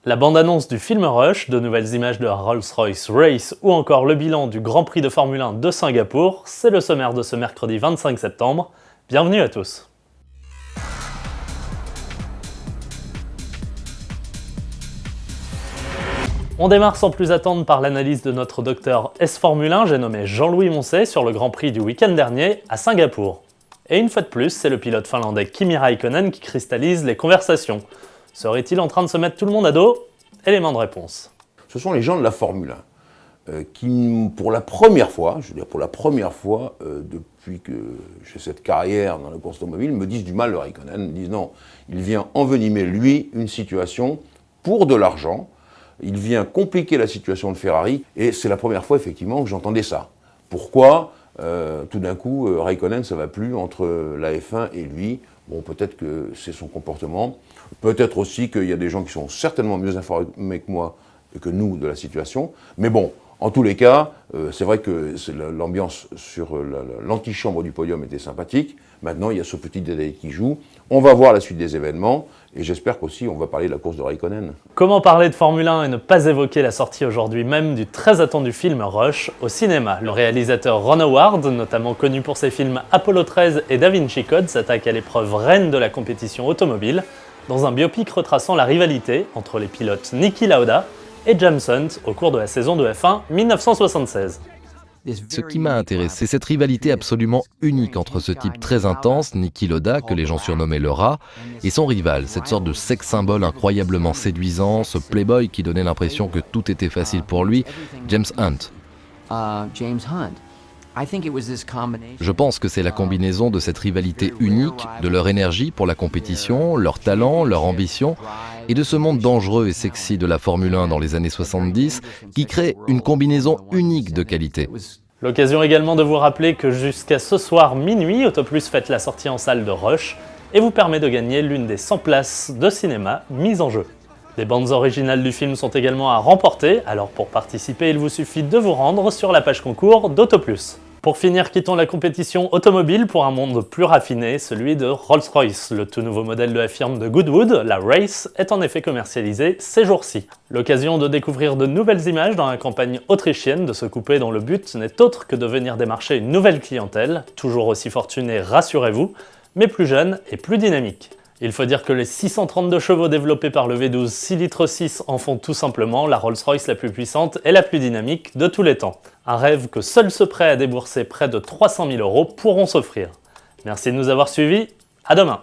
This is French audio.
La bande-annonce du film Rush, de nouvelles images de la Rolls-Royce Race ou encore le bilan du Grand Prix de Formule 1 de Singapour, c'est le sommaire de ce mercredi 25 septembre. Bienvenue à tous. On démarre sans plus attendre par l'analyse de notre docteur S-Formule 1, j'ai nommé Jean-Louis Moncey sur le Grand Prix du week-end dernier à Singapour. Et une fois de plus, c'est le pilote finlandais Kimi Räikkönen qui cristallise les conversations. Serait-il en train de se mettre tout le monde à dos? Élément de réponse. Ce sont les gens de la Formule 1 qui, pour la première fois, depuis que j'ai cette carrière dans la course automobile, me disent du mal de Räikkönen, me disent non, il vient envenimer, lui, une situation pour de l'argent, il vient compliquer la situation de Ferrari, et c'est la première fois, effectivement, que j'entendais ça. Pourquoi tout d'un coup, Räikkönen, ça ne va plus entre la F1 et lui? Bon, peut-être que c'est son comportement, peut-être aussi qu'il y a des gens qui sont certainement mieux informés que moi et que nous de la situation, mais bon, en tous les cas, c'est vrai que l'ambiance sur l'antichambre du podium était sympathique. Maintenant, il y a ce petit détail qui joue. On va voir la suite des événements et j'espère qu'aussi on va parler de la course de Räikkönen. Comment parler de Formule 1 et ne pas évoquer la sortie aujourd'hui même du très attendu film Rush au cinéma? Le réalisateur Ron Howard, notamment connu pour ses films Apollo 13 et Da Vinci Code, s'attaque à l'épreuve reine de la compétition automobile, dans un biopic retraçant la rivalité entre les pilotes Niki Lauda et James Hunt au cours de la saison de F1 1976. Ce qui m'a intéressé, c'est cette rivalité absolument unique entre ce type très intense, Niki Lauda, que les gens surnommaient le rat, et son rival, cette sorte de sex symbole incroyablement séduisant, ce playboy qui donnait l'impression que tout était facile pour lui, James Hunt. Je pense que c'est la combinaison de cette rivalité unique, de leur énergie pour la compétition, leur talent, leur ambition, et de ce monde dangereux et sexy de la Formule 1 dans les années 70, qui crée une combinaison unique de qualité. L'occasion également de vous rappeler que jusqu'à ce soir minuit, Autoplus fête la sortie en salle de Rush et vous permet de gagner l'une des 100 places de cinéma mises en jeu. Des bandes originales du film sont également à remporter, alors pour participer, il vous suffit de vous rendre sur la page concours d'Autoplus. Pour finir, quittons la compétition automobile pour un monde plus raffiné, celui de Rolls-Royce. Le tout nouveau modèle de la firme de Goodwood, la Race, est en effet commercialisé ces jours-ci. L'occasion de découvrir de nouvelles images dans la campagne autrichienne de ce coupé dont le but n'est autre que de venir démarcher une nouvelle clientèle, toujours aussi fortunée, rassurez-vous, mais plus jeune et plus dynamique. Il faut dire que les 632 chevaux développés par le V12 6 litres 6 en font tout simplement la Rolls-Royce la plus puissante et la plus dynamique de tous les temps. Un rêve que seuls ceux prêts à débourser près de 300 000 € pourront s'offrir. Merci de nous avoir suivis, à demain!